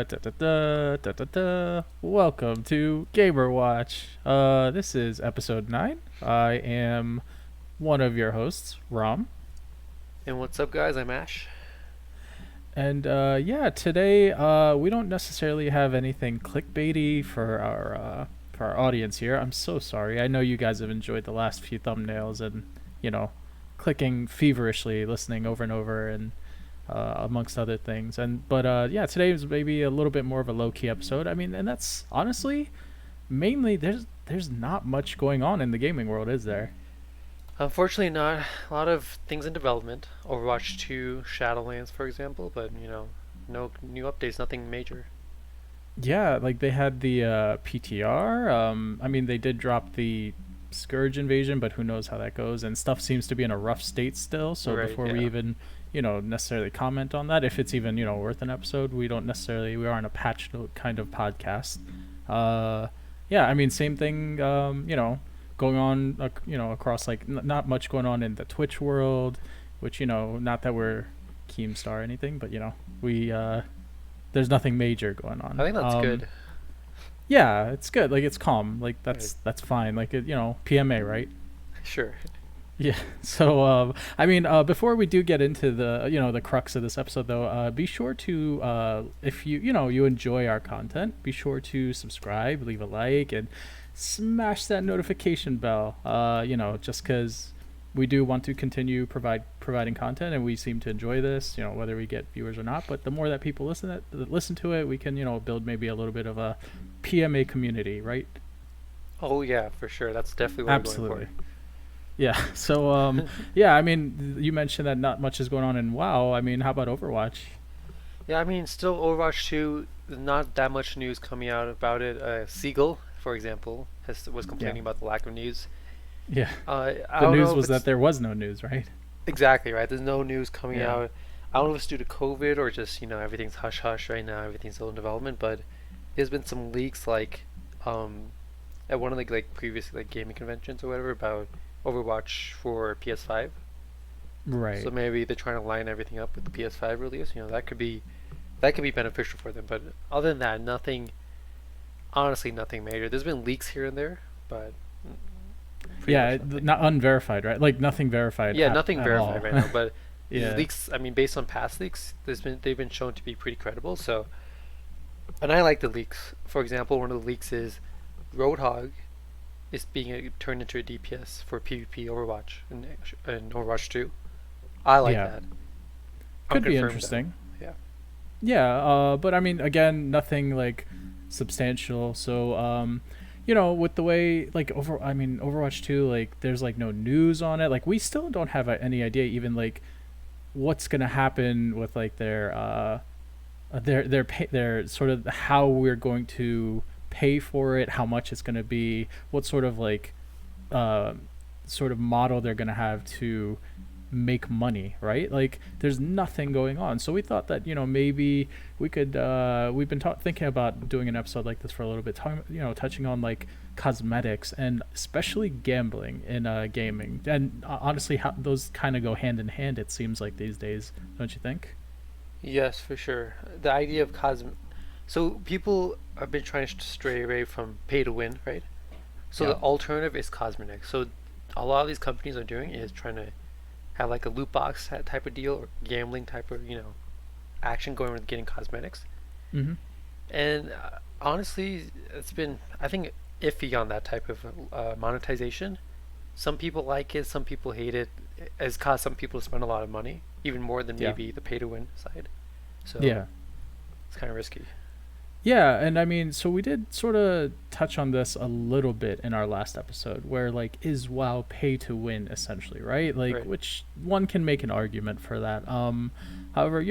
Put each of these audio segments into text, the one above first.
da, da, da, da, da, da. Welcome to GamerWatch. This is episode 9. I am one of your hosts, Rom. And what's up, guys? I'm Ash. And yeah, today we don't necessarily have anything clickbaity for our audience here. I'm so sorry. I know you guys have enjoyed the last few thumbnails and, you know, clicking feverishly, listening over and over, and amongst other things. Yeah, today is maybe a little bit more of a low key episode. I mean, and that's honestly mainly there's not much going on in the gaming world, is there? Unfortunately, not a lot of things in development. Overwatch 2, Shadowlands, for example, but no new updates, nothing major. Yeah, like they had the PTR. I mean, they did drop the Scourge invasion, but who knows how that goes? And stuff seems to be in a rough state still. So Right, before we yeah. even, necessarily comment on that, if it's even, worth an episode, we aren't a patch note kind of podcast. Uh, yeah, I mean, same thing. Going on, across like not much going on in the Twitch world, which not that we're Keemstar or anything, but we there's nothing major going I on. think that's good. Yeah, it's good. Like it's calm. Like Right. that's fine. Like PMA, right? Sure. Yeah. So, I mean, before we do get into the the crux of this episode, though, be sure to if you enjoy our content, be sure to subscribe, leave a like, and smash that notification bell. Just because we do want to continue providing content, and we seem to enjoy this. Whether we get viewers or not. But the more that people listen to it, we can build maybe a little bit of a PMA community, right? Oh yeah, for sure. That's definitely what we're Absolutely. going Yeah. So, yeah. I mean, you mentioned that not much is going on in WoW. I mean, how about Overwatch? for. Yeah, I mean, still Overwatch 2. Not that much news coming out about it. Siegel, for example, was Yeah. complaining about the lack of news. Yeah. I The don't news know if was that it's there was no news, right? exactly right. There's no news coming Yeah. out. I don't know if it's due to COVID or just everything's hush hush right now. Everything's still in development, but there's been some leaks um at one of the previous gaming conventions or whatever about Overwatch for PS5. Right. So maybe they're trying to line everything up with the PS5 release. That could be beneficial for them. But other than that, nothing. Honestly, nothing major. There's been leaks here and there, but pretty Yeah. much nothing. Not unverified, right? Like nothing verified Yeah, nothing at all. verified right now. But these Yeah. leaks, I mean, based on past leaks, they've been shown to be pretty credible. So, and I like the leaks. For example, one of the leaks is Roadhog is being turned into a DPS for PvP Overwatch in Overwatch 2. I like Yeah. that. Could be Unconfirmed though. interesting. Yeah. Yeah. But I mean, again, nothing like substantial. So, with the way I mean, Overwatch 2, like, there's like no news on it. Like, we still don't have any idea even like what's gonna happen with like their sort of how we're going to pay for it, how much it's gonna be, what sort of uh sort of model they're gonna have to make money, right? Like there's nothing going on. So we thought that, maybe we could we've been thinking about doing an episode like this for a little bit, touching on like cosmetics and especially gambling in gaming. And honestly, how those kind of go hand in hand, it seems like these days, don't you think? Yes, for sure. The idea of so people have been trying to stray away from pay to win, right? So Yeah. the alternative is cosmetics. So a lot of these companies are doing is trying to have like a loot box type of deal or gambling type of action going with getting cosmetics. Mm-hmm. And honestly, it's been I think iffy on that type of monetization. Some people like it, some people hate it. It's caused some people to spend a lot of money, even more than Yeah. maybe the pay to win side. So Yeah. it's kind of risky. Yeah, and I mean, so we did sort of touch on this a little bit in our last episode, where like is WoW pay to win essentially, right? Like, Right. which one can make an argument for that. However,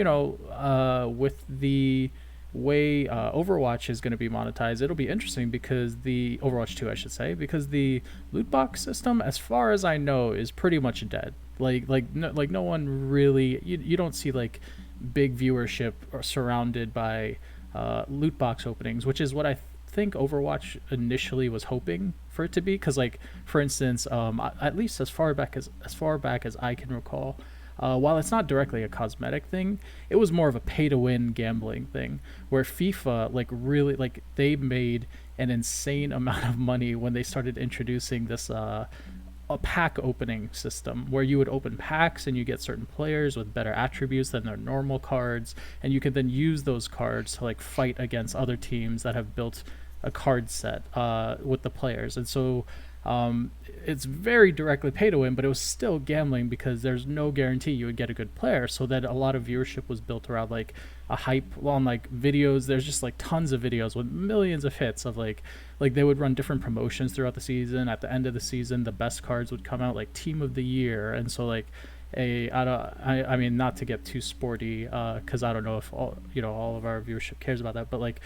with the way Overwatch is going to be monetized, it'll be interesting because the Overwatch 2, I should say, because the loot box system, as far as I know, is pretty much dead. No one really, you don't see like big viewership or surrounded by loot box openings, which is what I think Overwatch initially was hoping for it to be. Because, like, for instance, at least as far back as I can recall, while it's not directly a cosmetic thing, it was more of a pay to win gambling thing. Where FIFA, like, really, like, they made an insane amount of money when they started introducing this a pack opening system where you would open packs and you get certain players with better attributes than their normal cards, and you could then use those cards to like fight against other teams that have built a card set with the players. And so it's very directly pay to win, but it was still gambling because there's no guarantee you would get a good player. So that a lot of viewership was built around like a hype on like videos. There's just like tons of videos with millions of hits of like they would run different promotions throughout the season. At the end of the season, the best cards would come out, like team of the year. And so like I mean, not to get too sporty, because I don't know if all of our viewership cares about that, but like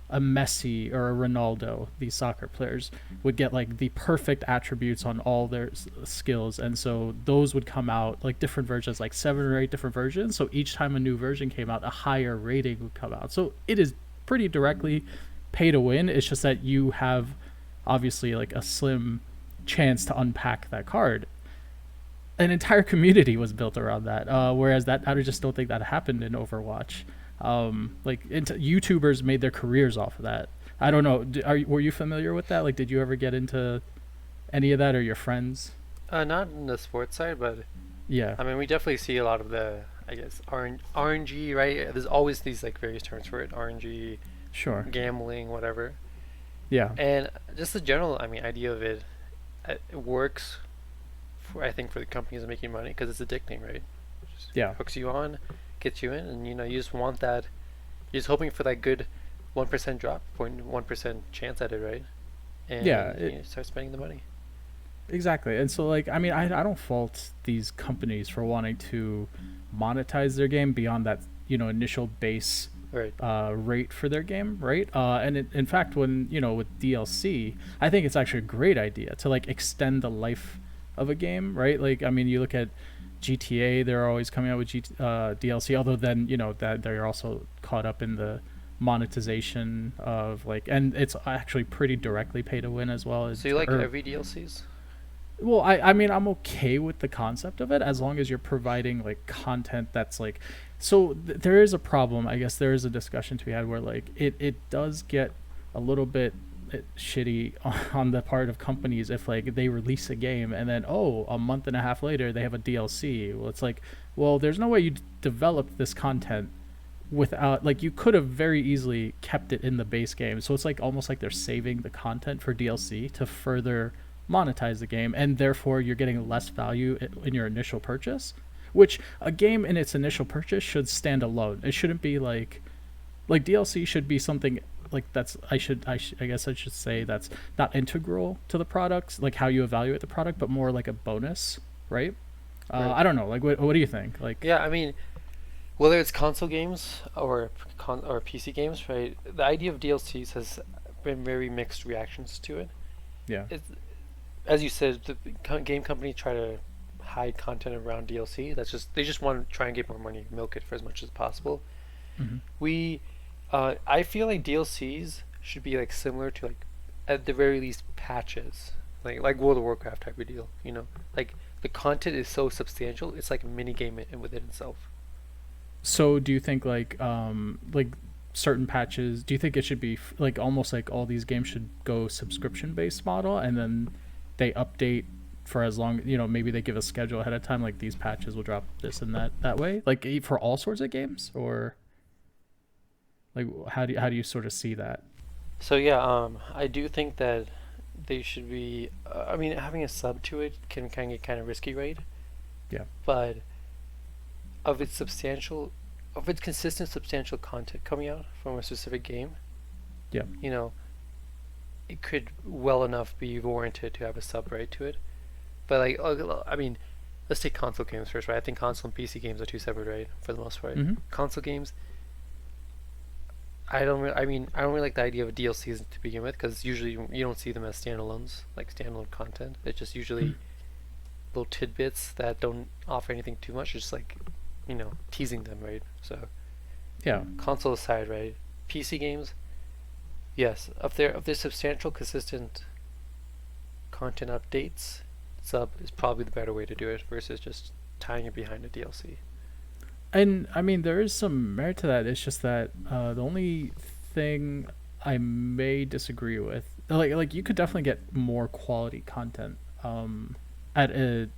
a Messi or a Ronaldo, these soccer players would get like the perfect attributes on all their skills, and so those would come out like different versions, like 7 or 8 different versions. So each time a new version came out, a higher rating would come out. So it is pretty directly pay to win. It's just that you have obviously like a slim chance to unpack that card. An entire community was built around that, whereas that I just don't think that happened in Overwatch. YouTubers made their careers off of that. I don't know. Were you familiar with that? Like, did you ever get into any of that, or your friends? Not in the sports side, but Yeah, I mean, we definitely see a lot of the, I guess, RNG, right? There's always these like various terms for it: RNG, sure. gambling, whatever. Yeah, And just the general, I mean, idea of it, it works for, I think, for the companies making money because it's addicting, right? Just yeah, hooks you on, gets you in, and you just want that. You're just hoping for that good 1% drop, 0.1% chance at it, right? And yeah. you start spending the money. Exactly. And so like, I mean, I don't fault these companies for wanting to monetize their game beyond that initial base Right. rate for their game, right? In fact, when with DLC, I think it's actually a great idea to like extend the life of a game, right? Like, I mean, you look at GTA; they're always coming out with DLC. Although then that they're also caught up in the monetization of like, and it's actually pretty directly pay to win as well as. So you like Or, every DLCs? well, I mean, I'm okay with the concept of it as long as you're providing like content that's like. So there is a problem. I guess there is a discussion to be had where like it does get a little bit shitty on the part of companies if like they release a game and then a month and a half later they have a DLC. Well, it's like, well, there's no way you developed this content without, like, you could have very easily kept it in the base game. So it's like almost like they're saving the content for DLC to further monetize the game, and therefore you're getting less value in your initial purchase, which a game in its initial purchase should stand alone. It shouldn't be like DLC should be something like that's I guess I should say that's not integral to the product, like how you evaluate the product, but more like a bonus, right? Right. I don't know, like what do you think? Like, Yeah, I mean, whether it's console games or PC games, right? The idea of DLCs has been very mixed reactions to it. yeah, It's, as you said, the game companies try to hide content around DLC. They just want to try and get more money, milk it for as much as possible. hmm We, I feel like DLCs should be like similar to like, at the very least, patches, like World of Warcraft type of deal. Like the content is so substantial, it's like a mini game within itself. So do you think like certain patches? Do you think it should be like almost like all these games should go subscription based model, and then they update for as long, maybe they give a schedule ahead of time, like these patches will drop this and that way, like for all sorts of games, or like how do you sort of see that? So yeah, I do think that they should be. I mean, having a sub to it can kind of get kind of risky, right? Yeah. But of its consistent, substantial content coming out from a specific game, Yeah. you know, it could well enough be warranted to have a sub right to it. But like, I mean, let's take console games first, right? I think console and PC games are two separate, right? For the most part, Mm-hmm. console games. I don't really like the idea of DLCs to begin with because usually you don't see them as standalones, like standalone content. It's just usually little tidbits that don't offer anything too much, just like, teasing them, right? So Yeah. console aside, right? PC games, yes, if there's substantial, consistent content updates, sub is probably the better way to do it versus just tying it behind a DLC. And I mean, there is some merit to that. It's just that the only thing I may disagree with, like you could definitely get more quality content at a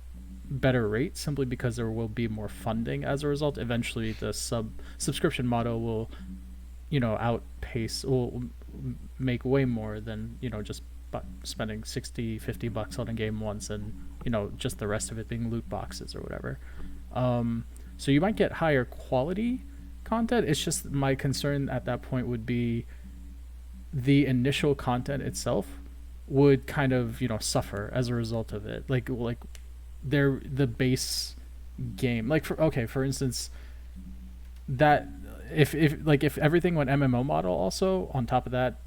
better rate simply because there will be more funding as a result. Eventually, the subscription model will, outpace, will make way more than, just spending 60, $50 on a game once and, just the rest of it being loot boxes or whatever. So you might get higher quality content. It's just my concern at that point would be the initial content itself would kind of, suffer as a result of it. Like the base game. Like for instance, that if everything went MMO model also on top of that,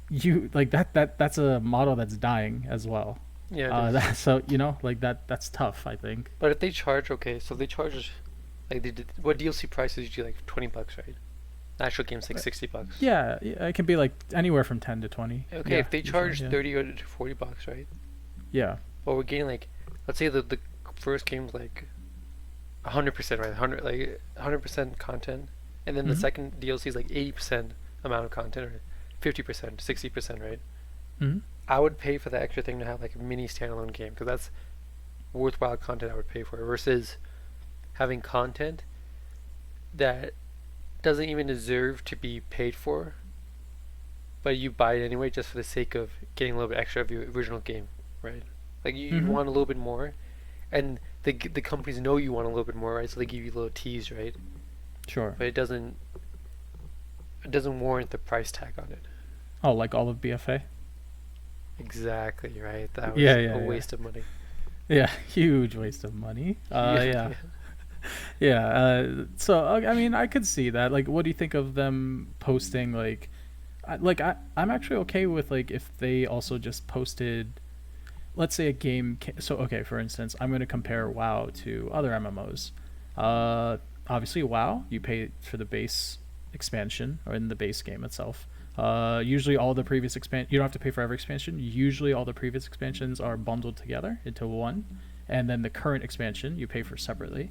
you like that's a model that's dying as well. Yeah, it is. So that's tough, I think. But if they charge, okay, so they charge like they did. What DLC price is usually like $20, right? The actual game's like $60. Yeah, it can be like anywhere from 10 to 20. Okay, Yeah, if they usually, charge yeah. 30 or to $40, right? Yeah. Well, we're getting like, let's say the first game's like 100%, right? 100% content, and then the Mhm. second DLC is like 80% amount of content, or 50%, 60%, right? Mhm. I would pay for the extra thing to have like a mini standalone game because that's worthwhile content I would pay for versus having content that doesn't even deserve to be paid for, but you buy it anyway just for the sake of getting a little bit extra of your original game, right? Like you Mhm. want a little bit more, and the companies know you want a little bit more, right? So they give you a little tease, right? Sure. But it doesn't warrant the price tag on it. Oh, like all of BFA? Exactly, right? That was Yeah, a yeah, yeah. waste of money. Yeah, huge waste of money. Yeah, Yeah. Yeah, so I mean, I could see that. Like, what do you think of them posting I'm actually okay with like if they also just posted, let's say a game. So okay, for instance, I'm going to compare WoW to other MMOs. Obviously, WoW you pay for the base expansion or in the base game itself. Usually, all the previous you don't have to pay for every expansion. Usually, all the previous expansions are bundled together into one, and then the current expansion you pay for separately.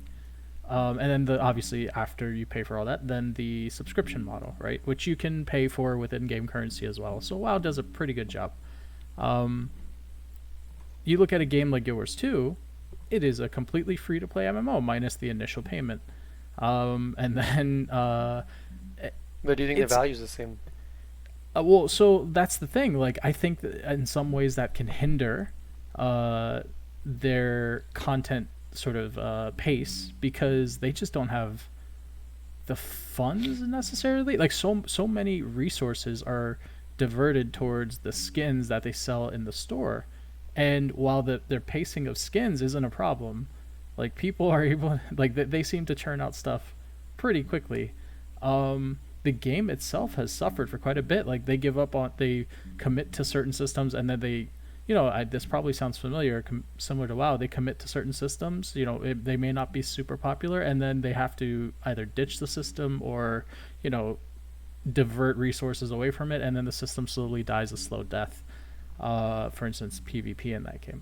And then obviously after you pay for all that, then the subscription model, right, which you can pay for with in-game currency as well. So WoW does a pretty good job. Um, you look at a game like Guild Wars 2, it is a completely free-to-play MMO minus the initial payment. And then but do you think the it's value is the same? well, so that's the thing. Like, I think that in some ways that can hinder uh, their content sort of pace because they just don't have the funds necessarily. Like, so many resources are diverted towards the skins that they sell in the store, and while their pacing of skins isn't a problem, like people are able, like they seem to churn out stuff pretty quickly. The game itself has suffered for quite a bit. Like they commit to certain systems, and then this probably sounds familiar, similar to WoW. They commit to certain systems. They may not be super popular, and then they have to either ditch the system or, you know, divert resources away from it, and then the system slowly dies a slow death. For instance, PvP in that game.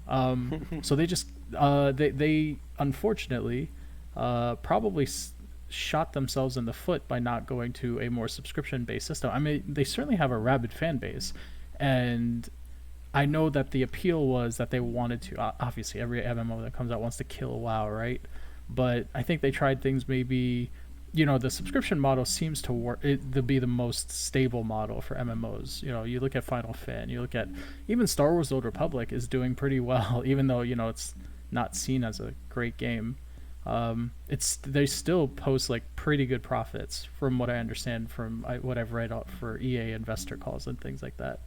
So they just they unfortunately probably shot themselves in the foot by not going to a more subscription-based system. I mean, they certainly have a rabid fan base, and I know that the appeal was that they wanted to. Obviously, every MMO that comes out wants to kill WoW, right? But I think they tried things maybe. The subscription model seems to work to be the most stable model for MMOs. You look at Final Fan, you look at even Star Wars: The Old Republic is doing pretty well, even though it's not seen as a great game. They still post like pretty good profits, from what I understand from what I've read out for EA investor calls and things like that.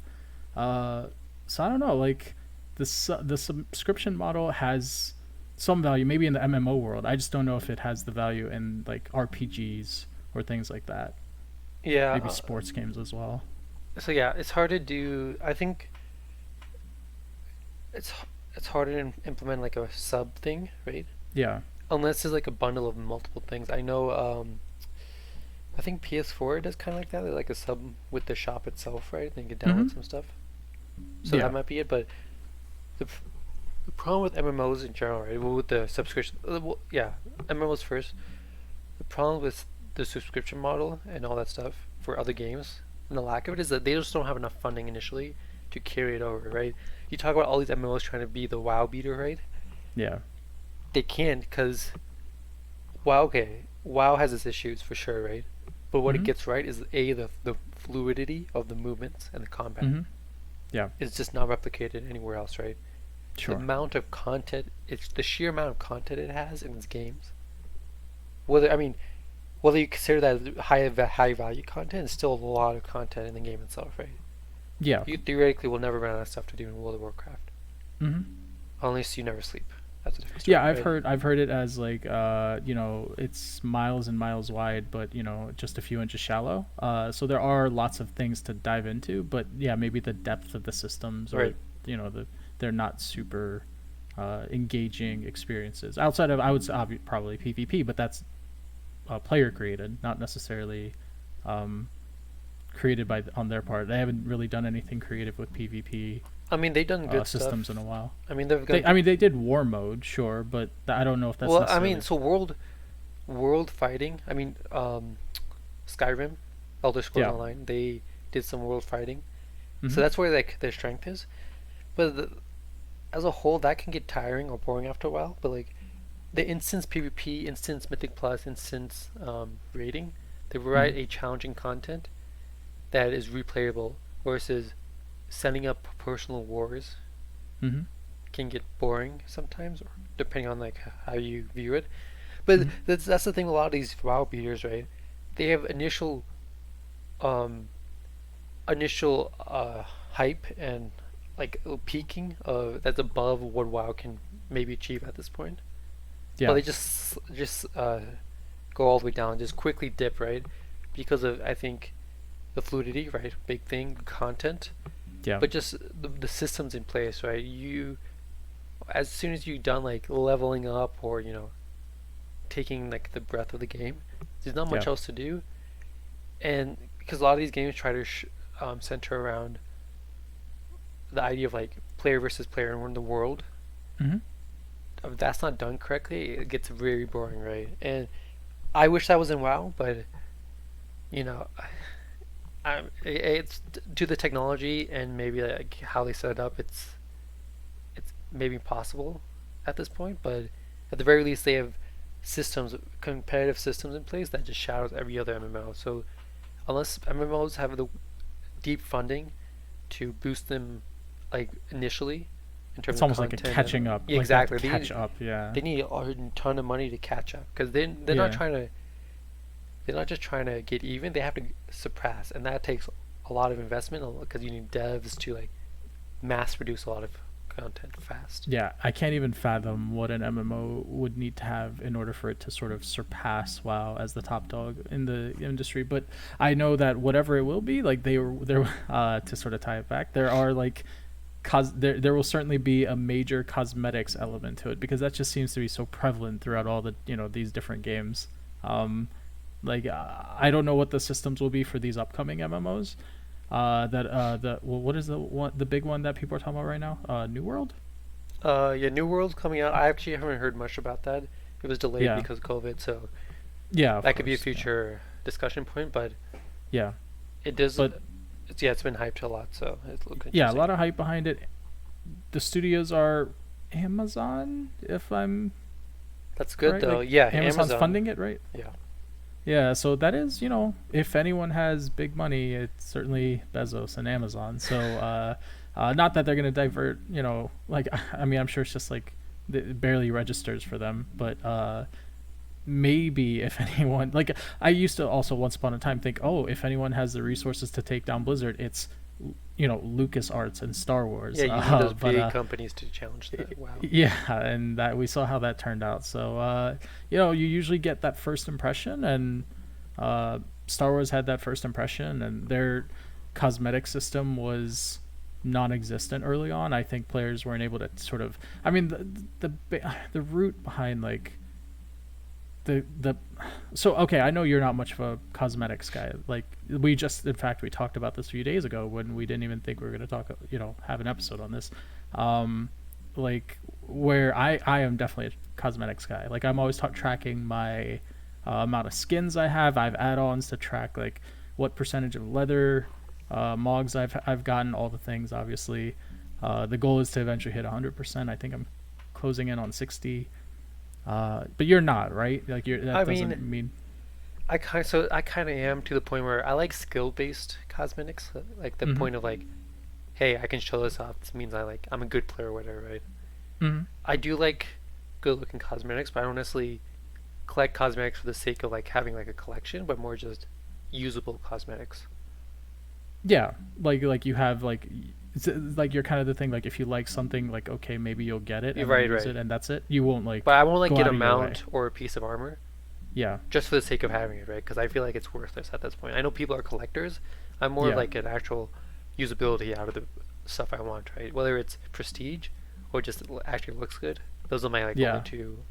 So I don't know, like the subscription model has some value maybe in the MMO world. I just don't know if it has the value in like RPGs or things like that. Yeah. Maybe sports games as well. So yeah, it's hard to do. I think it's it's harder to implement like a sub thing, right? Yeah. Unless there's like a bundle of multiple things. I know. I think PS4 does kind of like that. They're like a sub with the shop itself, right? Then you can download Mm-hmm. some stuff. So Yeah. that might be it. But the The problem with MMOs in general, right? Well, with the subscription, well, yeah, MMOs first. The problem with the subscription model and all that stuff for other games, and the lack of it, is that they just don't have enough funding initially to carry it over, right? You talk about all these MMOs trying to be the WoW beater, right? Yeah. They can't because WoW, okay, WoW has its issues for sure, right? But what it Mm-hmm. gets right is the fluidity of the movements and the combat. Mm-hmm. Yeah. It's just not replicated anywhere else, right? The Sure. amount of content, it's the sheer amount of content it has in its games. Whether I mean, whether you consider that high value content, it's still a lot of content in the game itself, right? Yeah. You theoretically will never run out of stuff to do in World of Warcraft Mm-hmm. unless you never sleep. That's a different Yeah, story, right? I've heard it as like it's miles and miles wide, but just a few inches shallow. So there are lots of things to dive into, but yeah, maybe the depth of the systems, or Right. they're not super engaging experiences. Outside of, I would say, probably PvP, but that's player created, not necessarily um, created on their part. They haven't really done anything creative with PvP I mean, they've done good systems in stuff. a while. I mean, they've got. I mean, they did war mode, sure, but I don't know if that's Well, I mean, necessarily. so world fighting. I mean, Skyrim, Elder Scrolls Yeah. Online. They did some world fighting, so Hmm. that's where like their strength is. But as a whole, that can get tiring or boring after a while. But like the instance PvP, instance Mythic Plus, instance raiding, they Hmm. provide a challenging content that is replayable versus setting up personal wars Hmm. can get boring sometimes, or depending on like how you view it. But Hmm. that's the thing with a lot of these WoW beaters, right? They have um initial hype and like peaking of that's above what WoW can maybe achieve at this point. But Yeah. they just go all the way down, just quickly dip, right? Because of I think the fluidity, right? Big thing, content, Yeah. but just the systems in place, right? You as soon as you're done like leveling up or taking like the breath of the game, there's not Yeah. much else to do. And because a lot of these games try to center around the idea of like player versus player in the world, Hmm. if that's not done correctly, it gets very boring, right? And I wish that was in WoW, but you know, it's to the technology and maybe like how they set it up. It's maybe possible at this point, but at the very least, they have competitive systems in place that just shadows every other MMO. So unless MMOs have the deep funding to boost them, like initially, in terms It's of almost like a content catching and up. yeah, Like they have to exactly, catch up. Yeah. they need a ton of money to catch up because they're not Yeah. trying to they're not just trying to get even. They have to surpass, and that takes a lot of investment because you need devs to like mass produce a lot of content fast. Yeah. I can't even fathom what an MMO would need to have in order for it to sort of surpass WoW as the top dog in the industry. But I know that whatever it will be, like they were there to sort of tie it back. There are like there will certainly be a major cosmetics element to it, because that just seems to be so prevalent throughout all the these different games. Um, I don't know what the systems will be for these upcoming MMOs. What is the big one that people are talking about right now? New World. Yeah, New World's coming out. I actually haven't heard much about that. It was delayed Yeah, because of COVID, so yeah, of that could be a course. Yeah, future discussion point. But yeah, it does. but Yeah, it's been hyped a lot, so it's looking yeah, a interesting. lot of hype behind it. The studios are Amazon, if I'm That's good right. though. Like Yeah, Amazon's Amazon. funding it, right? Yeah, Yeah, so that is, if anyone has big money, it's certainly Bezos and Amazon. So, not that they're going to divert, like, I mean, I'm sure it's just like it barely registers for them, but maybe if anyone, like, I used to also once upon a time think, oh, if anyone has the resources to take down Blizzard, it's, Lucas Arts and Star Wars. yeah. You need those But, big companies to challenge that. Wow. yeah, and that we saw how that turned out. So you usually get that first impression, and Star Wars had that first impression, and their cosmetic system was non-existent early on. I think players weren't able to sort of. I mean, the root behind like the so okay, I know you're not much of a cosmetics guy. Like in fact we talked about this a few days ago when we didn't even think we were going to talk, have an episode on this. um like where I am definitely a cosmetics guy. Like I'm always tracking my amount of skins I have. I have add-ons to track like what percentage of leather, mogs I've gotten, all the things. Obviously, the goal is to eventually hit 100%. I think I'm closing in on 60. But you're not, right? Like I that mean, doesn't mean. I kind of am to the point where I like skill-based cosmetics, like the Mm-hmm. point of like, hey, I can show this off. This means I'm a good player or whatever, right? Mm-hmm. I do like good-looking cosmetics, but I don't necessarily collect cosmetics for the sake of like having like a collection, but more just usable cosmetics. Yeah, like you have like like you're kind of the thing, like if you like something, like okay, maybe you'll get it You're and then right, use right. it and that's it. You won't But like I won't like go get out a of your way. mount or a piece of armor Yeah. just for the sake of having it, right? Because I feel like it's worthless at this point. I know people are collectors. I'm more Yeah. like an actual usability out of the stuff I want, right? Whether it's prestige or just actually looks good. Those are my like only Yeah. two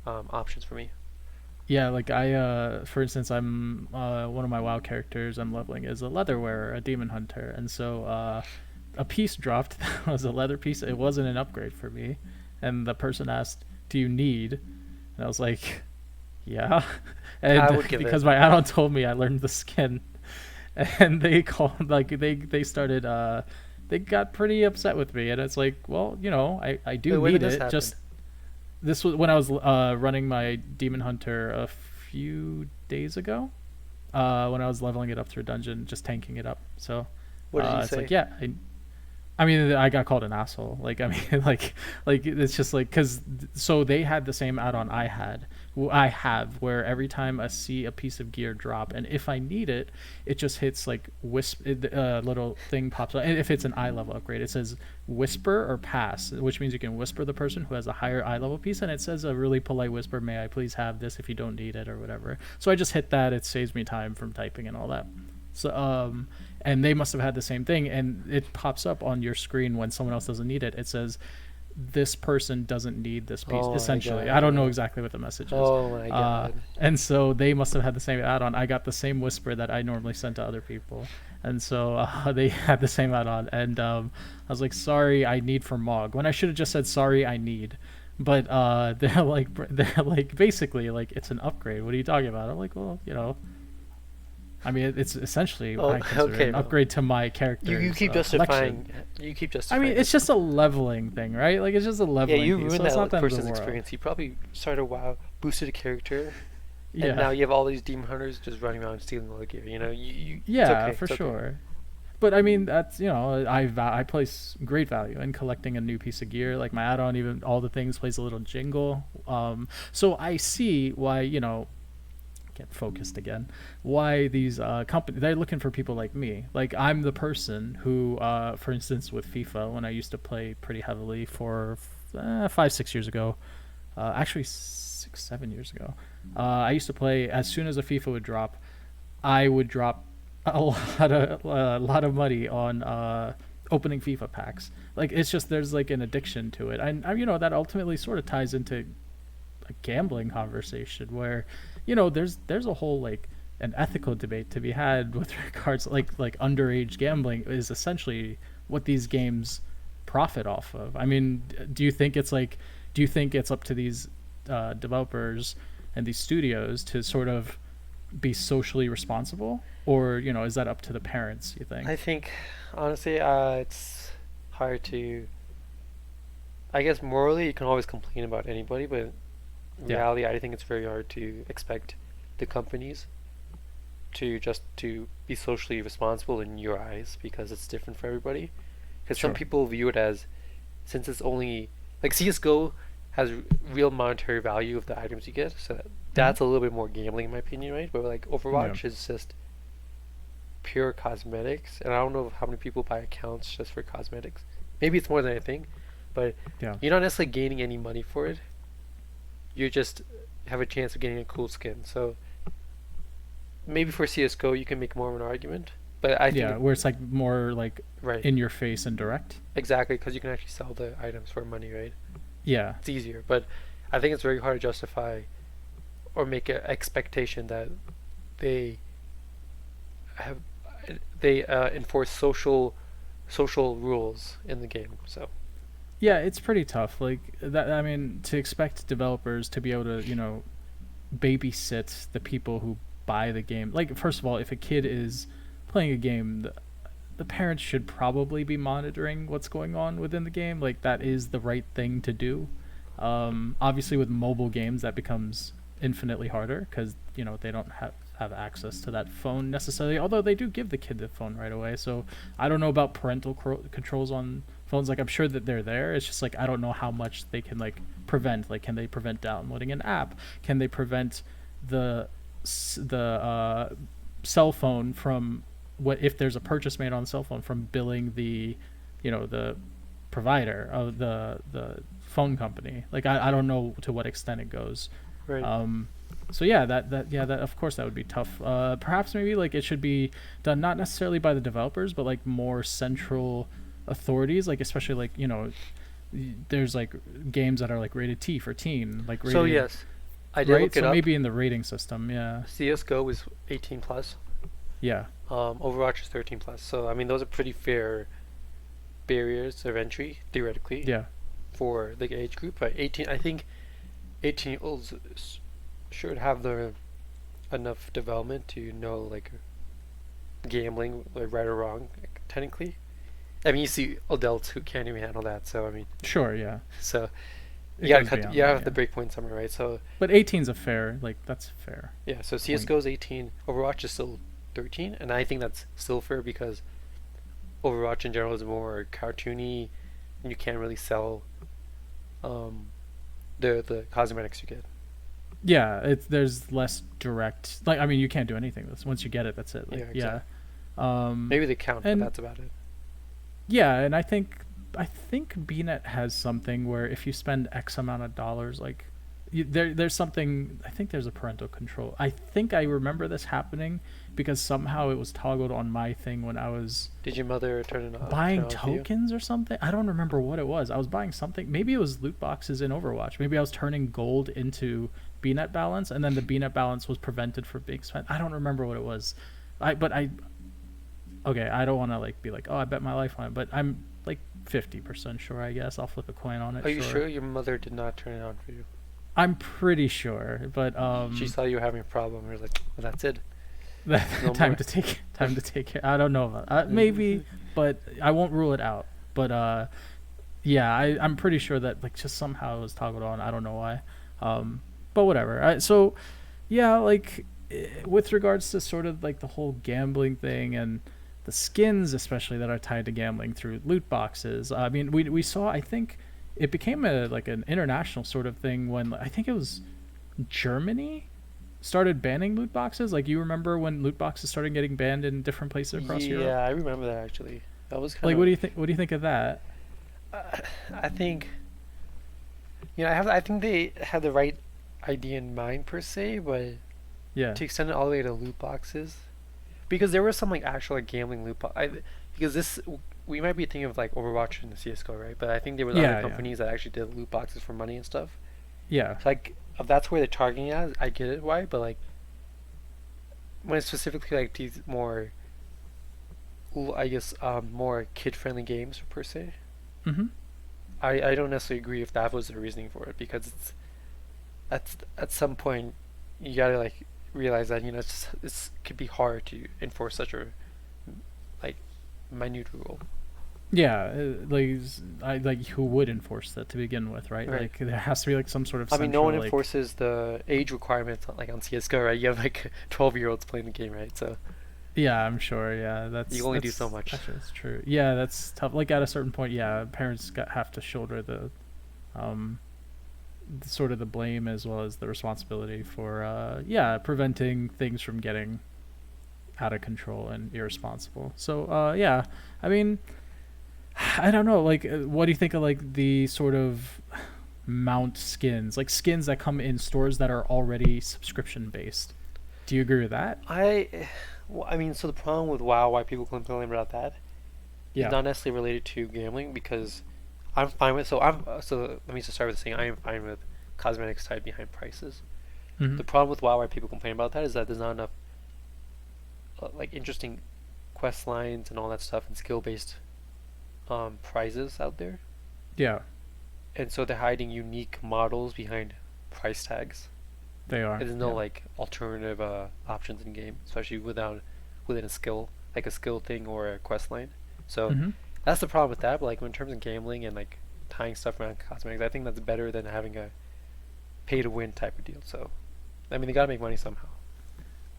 options for me. Yeah, like I for instance, I'm one of my WoW characters I'm leveling is a leather wearer, a demon hunter. And so a piece dropped that was a leather piece. It wasn't an upgrade for me. And the person asked, "Do you need?" And I was like, "Yeah." I And would give it. because my add-on told me I learned the skin, and they called like they started they got pretty upset with me, and it's like, well, I do Wait, when did need this it. happen? Just this was when I was running my demon hunter a few days ago. When I was leveling it up through dungeon, just tanking it up. So What did he it's like, say? yeah, I mean, I got called an asshole. Like, I mean, like it's just like because so they had the same add-on I have, where every time I see a piece of gear drop, and if I need it, it just hits like little thing pops up. And if it's an eye level upgrade, it says whisper or pass, which means you can whisper the person who has a higher eye level piece, and it says a really polite whisper, "May I please have this if you don't need it," or whatever. So I just hit that. It saves me time from typing and all that. So and they must have had the same thing, and it pops up on your screen when someone else doesn't need it. It says this person doesn't need this piece, Oh my essentially. I don't know god. exactly what the message is. Oh my god. And so they must have had the same add-on. I got the same whisper that I normally send to other people, and so they had the same add-on. And I was like, sorry, I need for Mog, when I should have just said sorry, I need. But they're like basically like it's an upgrade. What are you talking about? I'm like, well, I mean, it's essentially Oh, I consider it okay, an bro. upgrade to my You character's keep collection. justifying. You keep I mean, justifying it's this. just a leveling thing, right? Like it's just a Yeah, leveling you piece, ruined so it's that not the end of the person's world. experience. He probably started WoW, boosted a character, and Yeah, now you have all these demon hunters just running around stealing all the gear. It's yeah, okay. for It's okay. sure. But I mean, that's I place great value in collecting a new piece of gear. Like my add-on, even all the things plays a little jingle. So I see why get focused again. Why these companies they're looking for people like me. Like I'm the person who, for instance, with FIFA, when I used to play pretty heavily for 5 6 years ago, actually 6 7 years ago, I used to play as soon as a FIFA would drop. I would drop a lot of money on opening FIFA packs. Like it's just there's like an addiction to it, and that ultimately sort of ties into a gambling conversation where there's a whole like an ethical debate to be had with regards like underage gambling is essentially what these games profit off of. I mean, do you think it's up to these developers and these studios to sort of be socially responsible, or is that up to the parents, you I think? think, honestly, it's hard to. I guess morally, you can always complain about anybody, but in Yeah, reality, I think it's very hard to expect the companies to be socially responsible in your eyes because it's different for everybody. Because some sure. people view it as, since it's only like CS:GO has real monetary value of the items you get, so Hmm. that's a little bit more gambling in my opinion, right? But like Yeah. Overwatch is just pure cosmetics, and I don't know how many people buy accounts just for cosmetics. Maybe it's more than I think, but Yeah. you're not necessarily gaining any money for it. You just have a chance of getting a cool skin. So maybe for CS:GO you can make more of an argument, but I think Yeah, where it's like more like right, in your face and direct. exactly, because you can actually sell the items for money, right? Yeah. It's easier, but I think it's very hard to justify or make an expectation that they have they enforce social rules in the game. So Yeah, it's pretty tough. Like that. I mean, to expect developers to be able to, babysit the people who buy the game. Like, first of all, if a kid is playing a game, the parents should probably be monitoring what's going on within the game. Like, that is the right thing to do. Obviously, with mobile games, that becomes infinitely harder because they don't have access to that phone necessarily. Although they do give the kid the phone right away. So I don't know about parental controls on phones. Like, I'm sure that they're there. It's just like I don't know how much they can like prevent. Like, can they prevent downloading an app? Can they prevent the the cell phone from what if there's a purchase made on the cell phone from billing the provider of the phone company. Like, I don't know to what extent it goes. Right. So yeah, that of course that would be tough. Perhaps maybe like it should be done not necessarily by the developers, but like more central authorities, like especially like there's like games that are like rated T for teen, like So rated yes, I did right. look it So up. maybe in the rating system, yeah, CS:GO is 18 plus. yeah, Overwatch is 13 plus. So I mean, those are pretty fair barriers of entry theoretically yeah, for the age group. But 18, I think 18-year-olds should have the enough development to know like gambling, like right or wrong, like, technically. I mean, you see adults who can't even handle that. So I mean, sure, yeah, so it goes beyond you that, have the yeah. break point somewhere, right? So But 18's a fair, like that's fair yeah, so point. CS:GO is 18, Overwatch is still 13, and I think that's still fair because Overwatch in general is more cartoony, and you can't really sell um, the cosmetics you get. Yeah, there's less direct. Like, I mean, you can't do anything with this. Once you get it, that's it. Yeah, Like, yeah. exactly. Um, Maybe they count, but and that's about it. yeah, and I think BNet has something where if you spend X amount of dollars, like there's something. I think there's a parental control. I think I remember this happening because somehow it was toggled on my thing when I was Did your mother turn buying it on for you? tokens or something. I don't remember what it was. I was buying something. Maybe it was loot boxes in Overwatch. Maybe I was turning gold into BNet balance, and then the BNet balance was prevented from being spent. I don't remember what it was. But I okay. I don't want to like be like, oh, I bet my life on it, but I'm like 50% sure. I guess I'll flip a coin on it. Are you Sure. sure your mother did not turn it on for you? I'm pretty sure, but She saw you were having a problem. You're like, well, that's it. No time more. to take care. I don't know about maybe, but I won't rule it out. But yeah, I'm pretty sure that like just somehow it was toggled on. I don't know why. But whatever. So yeah, like with regards to sort of like the whole gambling thing and the skins, especially that are tied to gambling through loot boxes. I mean, we saw. I think it became a like an international sort of thing when I think it was Germany started banning loot boxes. Like, you remember when loot boxes started getting banned in different places across Europe? Yeah, I remember that actually. That was kind Like, of. what do you think? What do you think of that? I think I think they had the right idea in mind per se, but Yeah, to extend it all the way to loot boxes, because there were some like actual like gambling because this we might be thinking of like Overwatch and CS:GO, right? But I think there was other yeah, yeah, companies that actually did loot boxes for money and stuff. yeah, So like if that's where they're targeting at, I get it why, but like when it's specifically like these more, I guess more kid-friendly games per se, mm-hmm. I don't necessarily agree if that was the reasoning for it because it's at some point you gotta like realize that it's could be hard to enforce such a like minute rule. Yeah. Like, like who would enforce that to begin with, right? Right. Like, there has to be like some sort of I mean, no one central like. enforces the age requirements like on CS:GO, right? You have like 12-year-olds playing the game, right? So Yeah, I'm sure. Yeah, you only do so much. actually that's true. Yeah, that's tough. Like, at a certain point, yeah, parents have to shoulder um sort of the blame as well as the responsibility for yeah, preventing things from getting out of control and irresponsible. So yeah, I mean, I don't know, like what do you think of like the sort of mount skins, like skins that come in stores that are already subscription based? Do you agree with that? I mean, so the problem with WoW, why people complain about that, is Yeah. not necessarily related to gambling because I'm fine with. So let me just start with saying I am fine with cosmetics tied behind prices. Mm-hmm. The problem with WoW, why people complain about that, is that there's not enough like interesting quest lines and all that stuff and skill based prizes out there. Yeah, and so they're hiding unique models behind price tags. they are. There's no Yeah. like alternative options in game, especially within a skill, like a skill thing or a quest line. So Mm-hmm. that's the problem with that. But like in terms of gambling and like tying stuff around cosmetics, I think that's better than having a pay to win type of deal. So I mean, they gotta make money somehow.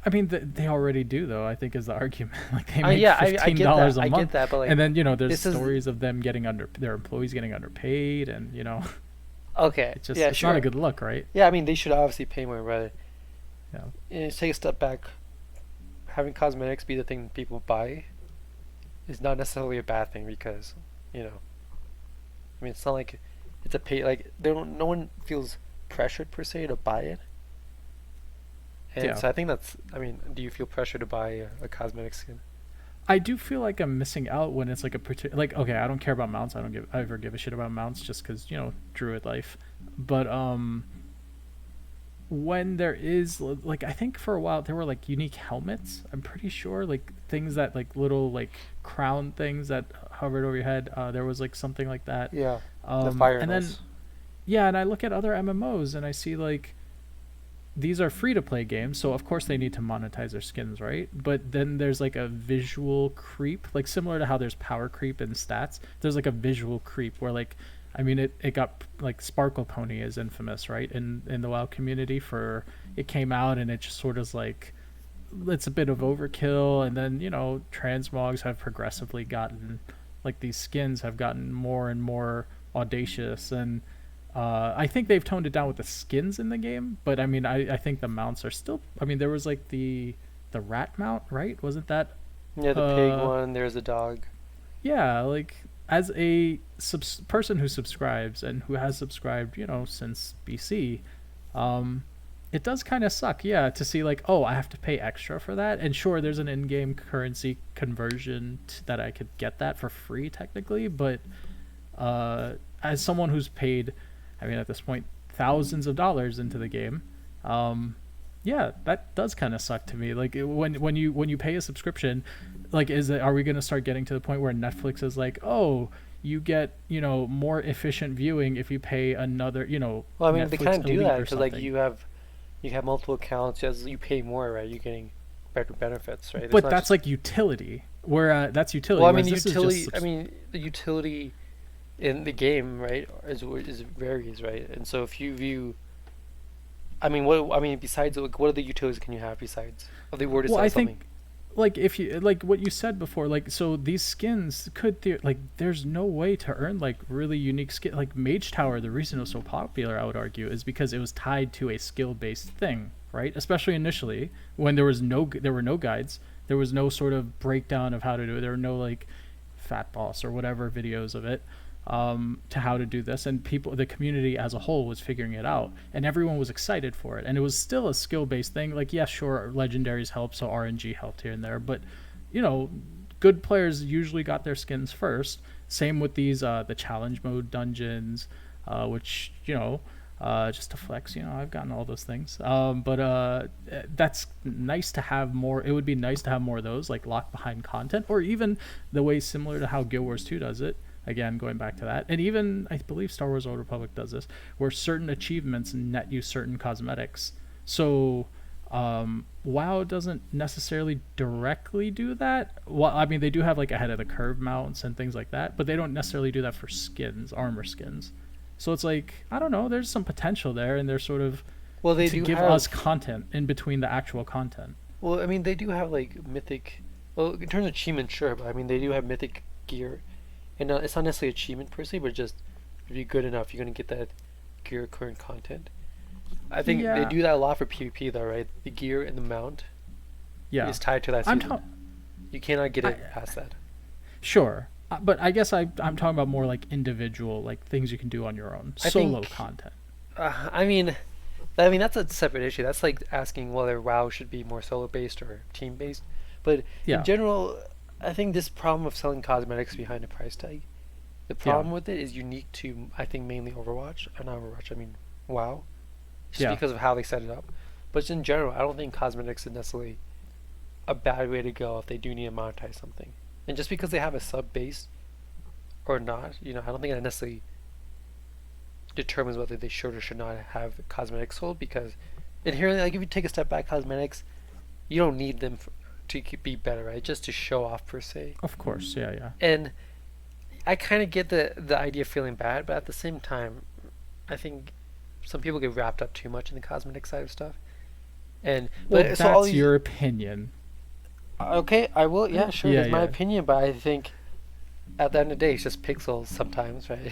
I mean, they already do though. I think is the argument. Like they I make yeah, I fifteen get that. dollars a I get month, that. But like and then there's this is stories of them getting under their employees getting underpaid, and okay. it's just Yeah, it's not a sure. good look, right? Yeah, I mean they should obviously pay more, but Yeah. take a step back. Having cosmetics be the thing people buy is not necessarily a bad thing because you know I mean, it's not like it's a pay like they don't. No one feels pressured per se to buy it, and Yeah. so I think that's. I mean, do you feel pressure to buy a cosmetic skin? I do feel like I'm missing out when it's like like okay, I don't care about mounts. I ever give a shit about mounts just because druid life, but when there is like I think for a while there were like unique helmets. I'm pretty sure like things that like little like crown things that hovered over your head. There was like something like that. Yeah, the fire And then emblem. yeah, and I look at other MMOs and I see like these are free to play games, so of course they need to monetize their skins, right? But then there's like a visual creep, like similar to how there's power creep in stats. There's like a visual creep where like I mean it got like Sparkle Pony is infamous, right? In the WoW community for it came out and it just sort of like it's a bit of overkill and then, transmogs have progressively gotten like these skins have gotten more and more audacious and I think they've toned it down with the skins in the game, but I mean, I think the mounts are still. I mean, there was like the rat mount, right? Wasn't that? Yeah, the pig Uh, one. There's a dog. yeah. Like as a person who subscribes and who has subscribed, since BC, um, it does kind of suck, yeah, to see like, oh, I have to pay extra for that. And sure, there's an in-game currency conversion that I could get that for free technically, but as someone who's paid, I mean, at this point, thousands of dollars into the game, um, yeah, that does kind of suck to me. Like when you pay a subscription, like are we gonna start getting to the point where Netflix is like, oh, you get more efficient viewing if you pay another Well, I mean, they Netflix kind of do Elite that or because like something. you have multiple accounts. As you pay more, right? You're getting better benefits, right? It's But not that's just. like utility, where that's Well, utility, I mean, whereas this is just I mean, the utility in the game, right, is varies, right? And so if you view, I mean, what I mean, besides like, what other utilities can you have besides if they were to well, sell I something? think like if you like what you said before, like so these skins could like there's no way to earn like really unique skin like Mage Tower. The reason it was so popular, I would argue, is because it was tied to a skill based thing, right? Especially initially when there were no guides, there was no sort of breakdown of how to do it. There were no like Fat Boss or whatever videos of it, to how to do this, and the community as a whole was figuring it out, and everyone was excited for it, and it was still a skill-based thing. Like, yes, sure, legendaries helped, so RNG helped here and there, but you know, good players usually got their skins first. Same with these the challenge mode dungeons, which just to flex, I've gotten all those things. But that's nice to have more. It would be nice to have more of those, like locked behind content, or even the way similar to how Guild Wars 2 does it. Again, going back to that, and even I believe Star Wars: Old Republic does this, where certain achievements net you certain cosmetics. So, WoW doesn't necessarily directly do that. Well, I mean, they do have like ahead of the curve mounts and things like that, but they don't necessarily do that for skins, armor skins. So it's like I don't know. There's some potential there, and they're sort of Well, they to do give us have. content in between the actual content. Well, I mean, they do have like mythic. Well, in terms of achievement, sure, but I mean, they do have mythic gear, and it's not necessarily achievement per se, but just if you're good enough, you're gonna get that gear current content. I think they Yeah, do that a lot for PvP, though, right? The gear and the mount yeah. is tied to that I'm season. talking. You cannot get I it past that. Sure. But I guess I'm talking about more like individual, like things you can do on your own, I solo think. content. I mean, that's a separate issue. That's like asking whether WoW should be more solo based or team based. But in Yeah, general, I think this problem of selling cosmetics behind a price tag, the yeah, problem with it is unique to I think mainly Overwatch. Not Overwatch. I mean WoW, just yeah, because of how they set it up. But just in general, I don't think cosmetics is necessarily a bad way to go if they do need to monetize something. And just because they have a sub base or not, I don't think that necessarily determines whether they should or should not have cosmetics sold, because inherently, like if you take a step back, cosmetics, you don't need them to be better, right? Just to show off per se. Of course, yeah, yeah. And I kind of get the idea of feeling bad, but at the same time, I think some people get wrapped up too much in the cosmetic side of stuff. And Well, but so all that's these, your opinion. okay, I will. Yeah, sure. Yeah, It's my yeah. opinion, but I think at the end of the day, it's just pixels sometimes, right?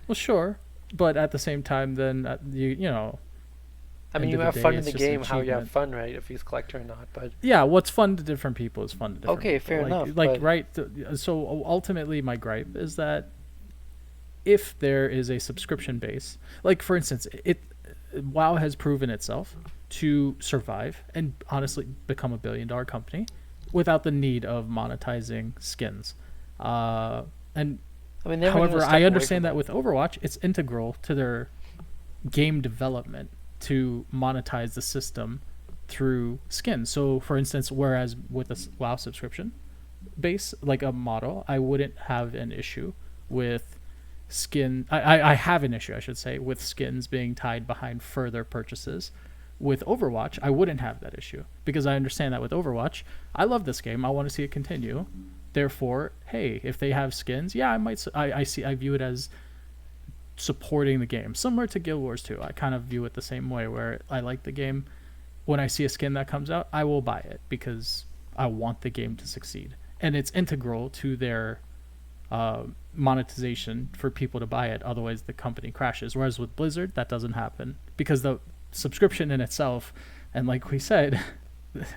Well, sure, but at the same time, then you know, I mean, end you of the have day, fun in it's the just an game, how you have achievement. fun, right? If he's a collector or not, but Yeah, what's fun to different people is fun to different okay, people. fair enough. Like But right. So ultimately, my gripe is that if there is a subscription base, like for instance, WoW has proven itself to survive and honestly become $1 billion company without the need of monetizing skins. And I mean, never gonna however, step I away from understand that that. with Overwatch, it's integral to their game development to monetize the system through skins. So, for instance, whereas with a WoW subscription base, like a model, I wouldn't have an issue with I have an issue, I should say, with skins being tied behind further purchases. With Overwatch, I wouldn't have that issue because I understand that with Overwatch, I love this game. I want to see it continue. Therefore, hey, if they have skins, yeah, I might. I view it as supporting the game, similar to Guild Wars 2. I kind of view it the same way, where I like the game. When I see a skin that comes out, I will buy it because I want the game to succeed, and it's integral to their monetization for people to buy it. Otherwise, the company crashes. Whereas with Blizzard, that doesn't happen because the subscription in itself, and like we said,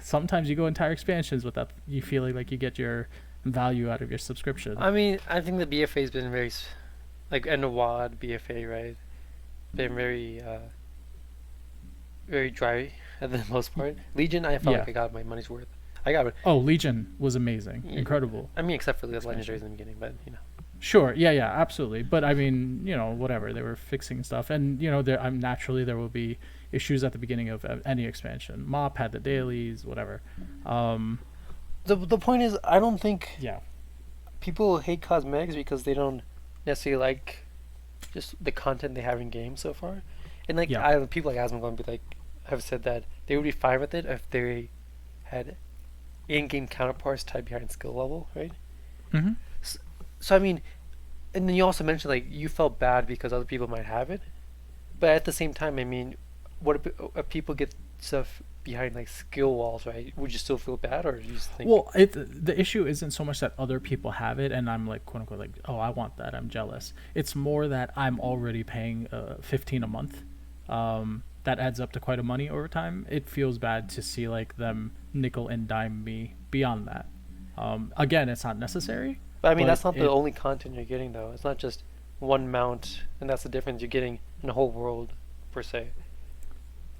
sometimes you go entire expansions without you feeling like you get your value out of your subscription. I mean, I think the BFA's been very, like, and the WAD BFA, right? Been very, very dry at the most part. Legion, I felt Yeah. like I got my money's worth. I got it. Oh, Legion was amazing, Yeah. incredible. I mean, except for the Expansion. legendaries in the beginning, but you know. Sure, yeah, yeah, absolutely. But I mean, whatever they were fixing stuff, and there, I'm naturally there will be issues at the beginning of any expansion. Mop had the dailies, whatever. Um, The point is, I don't think yeah, people hate cosmetics because they don't necessarily like just the content they have in game so far. And like yeah, I people like Asmongold be like have said that they would be fine with it if they had in-game counterparts tied behind skill level, right? hmm So I mean, and then you also mentioned like you felt bad because other people might have it, but at the same time, I mean, what if people get stuff behind like skill walls, right? Would you still feel bad, or do you just think? Well, the issue isn't so much that other people have it, and I'm like quote unquote like, oh, I want that, I'm jealous. It's more that I'm already paying 15 a month. That adds up to quite a money over time. It feels bad to see like them nickel and dime me beyond that. Again, it's not necessary, But I mean, but that's not the it only content you're getting though. It's not just one mount, and that's the difference you're getting in the whole world, per se.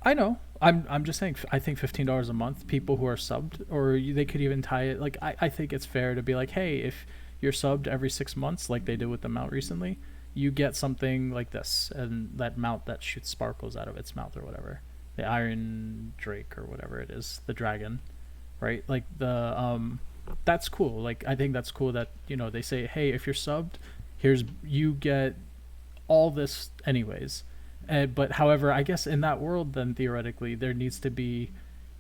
I know. I'm just saying. I think $15 a month. People who are subbed, or they could even tie it. Like I think it's fair to be like, hey, if you're subbed every 6 months, like they did with the mount recently, you get something like this, and that mount that shoots sparkles out of its mouth or whatever, the Iron Drake or whatever it is, the dragon, right? Like that's cool. Like I think that's cool that they say, hey, if you're subbed, here's you get all this anyways. But however, I guess in that world, then theoretically, there needs to be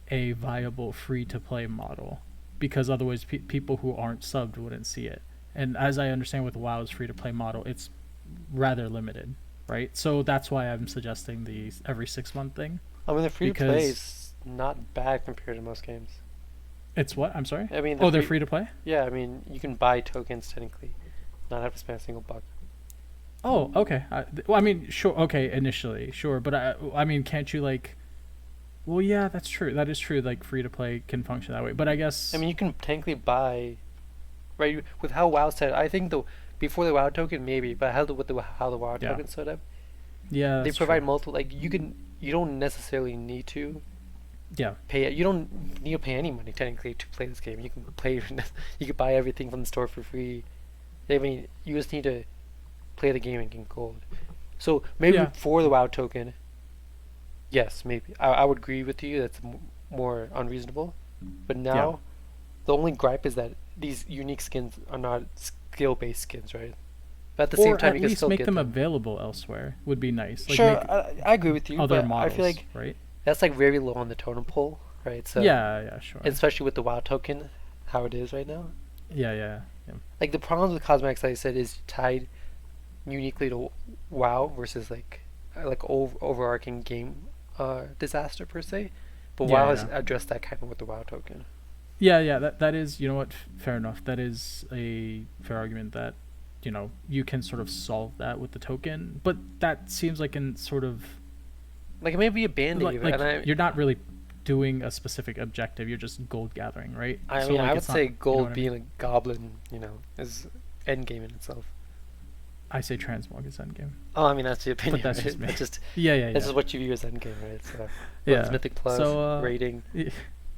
a viable free to play model because otherwise, people who aren't subbed wouldn't see it. And as I understand with WoW's free to play model, it's rather limited, right? So that's why I'm suggesting the every 6 month thing I mean, the free to play because is not bad compared to most games. it's what I'm sorry. I mean, Oh, they're free to play. yeah, I mean, you can buy tokens technically, not have to spend a single buck. Oh, okay. Well, I mean, sure. Okay, initially, sure, but I mean, can't you like? Well, yeah, that's true. That is true. Like, free to play can function that way, but I guess. I mean, you can technically buy, right? With how WoW set, I think the before the WoW token maybe, but how the WoW Yeah. token set up, Yeah, they that's provide true. multiple. Like you don't necessarily need to Yeah, pay. You don't need to pay any money technically to play this game. You can play. You can buy everything from the store for free. I mean, you just need to play the game and get gold. So maybe yeah, for the WoW token, yes, maybe I would agree with you. That's more unreasonable. But yeah. now the only gripe is that these unique skins are not skill-based skins, right? But at the same Or time, at you can least still make get them them. available elsewhere would be nice. Like Sure, make I agree with you, other but I feel models, like right? that's like very low on the totem pole, right? So, Yeah, yeah, sure. especially with the WoW token, how it is right now. Yeah, yeah, yeah. Like the problems with cosmetics, like I said, is tied uniquely to WoW versus like overarching game disaster per se. But Yeah, WoW has yeah. addressed that kind of with the WoW token. Yeah, yeah, that is, you know what, fair enough. That is a fair argument that, you can sort of solve that with the token, but that seems like in sort of Like it may be a band aid, like and you're not really doing a specific objective. You're just gold gathering, right? I So mean, I like would it's not, say you know what gold I being mean? a goblin, is end game in itself. I say transmog is endgame, Oh, I mean that's the but opinion, that's right? just me. That's just Yeah, yeah, this yeah, is what you view as end game, right? So, well, it's yeah. Mythic Plus So rating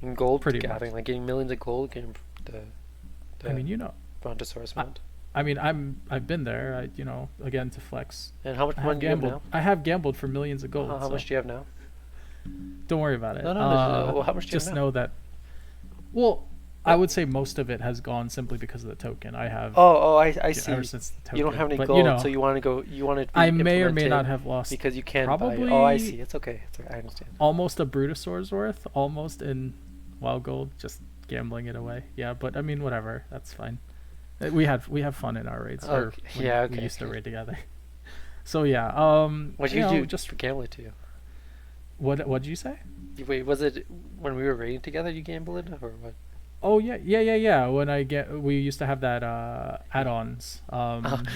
and gold pretty much. gathering, like getting millions of gold, getting I the mean, Brontosaurus I, mount. I mean, I've been there. Again to flex. And how much I have money do you have gambled. now? I have gambled for millions of gold. How So much do you have now? don't worry about it. No, no, well, how much do you Just have now? know that. Well, I would say most of it has gone simply because of the token. I have I ever see. since the token. You don't have any but gold, so you want to go. You want it to be I may or may not implemented have lost because you can't buy it. probably Oh, I see. It's okay. It's okay. I understand. almost a Brutosaur's worth, almost in wild gold, just gambling it away. Yeah, but I mean, whatever. That's fine. We have fun in our raids. Or Okay. when Yeah. we Okay. used to raid together. So yeah. What did you do just for gambling too? what did you say? Wait, was it when we were raiding together you gambled or what? Oh yeah, yeah, yeah, yeah. We used to have that add-ons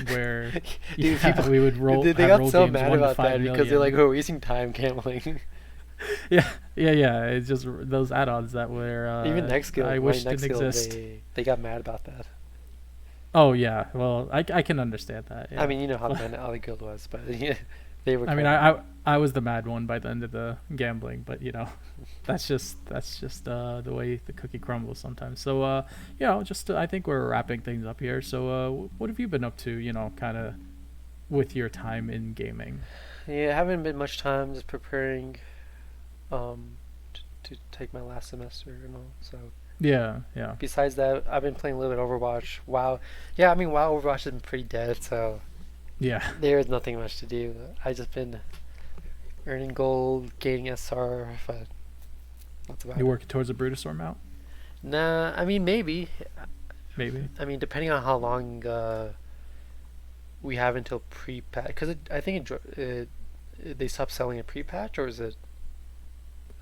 where Dude, yeah, we would they have got roll so games mad 1 to about 5 that because they're million. like, we're wasting time gambling. Yeah, yeah, yeah. It's just those add-ons that were Even next guild, I my wish next didn't guild, exist. they got mad about that. Oh yeah, well I can understand that. Yeah. I mean, you know how the other guild was, but yeah, they were. I mean, Kind of, I was the mad one by the end of the gambling, but that's just the way the cookie crumbles sometimes. So just I think we're wrapping things up here. So what have you been up to? Kind of with your time in gaming. yeah, haven't been much time just preparing, to take my last semester and all. So Yeah, yeah, besides that, I've been playing a little bit of Overwatch. WoW, yeah, I mean, WoW Overwatch has been pretty dead, so yeah. there is nothing much to do. I just been earning gold, gaining SR, but that's about You it. working towards a Brutosaur mount? Nah, I mean maybe. Maybe. I mean depending on how long we have until pre-patch, because I think they stopped selling a pre-patch, or is it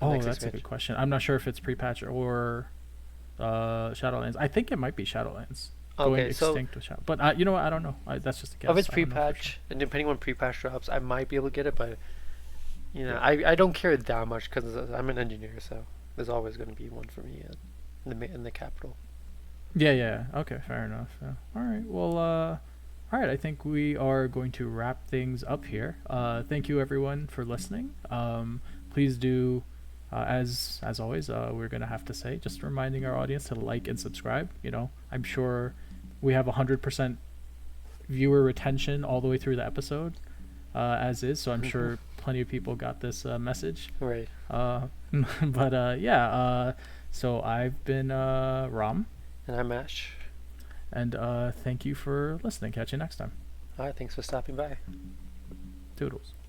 the Oh, next that's a expansion? good question. I'm not sure if it's pre-patch or Shadowlands. I think it might be Shadowlands going Okay, so extinct with Shadow. But you know what? I don't know. That's just a guess. if it's I don't know for sure. pre-patch, and depending when pre-patch drops, I might be able to get it, but I don't care that much because I'm an engineer, so there's always going to be one for me in the capital. Yeah, yeah. Okay, fair enough. Yeah. All right. Well, all right. I think we are going to wrap things up here. Thank you everyone for listening. Please do, as always, we're gonna have to say, just reminding our audience to like and subscribe. I'm sure we have 100% viewer retention all the way through the episode, as is. So I'm sure plenty of people got this message. Right. But yeah. So I've been Ram. And I'm Ash. And thank you for listening. Catch you next time. Alright, thanks for stopping by. Toodles.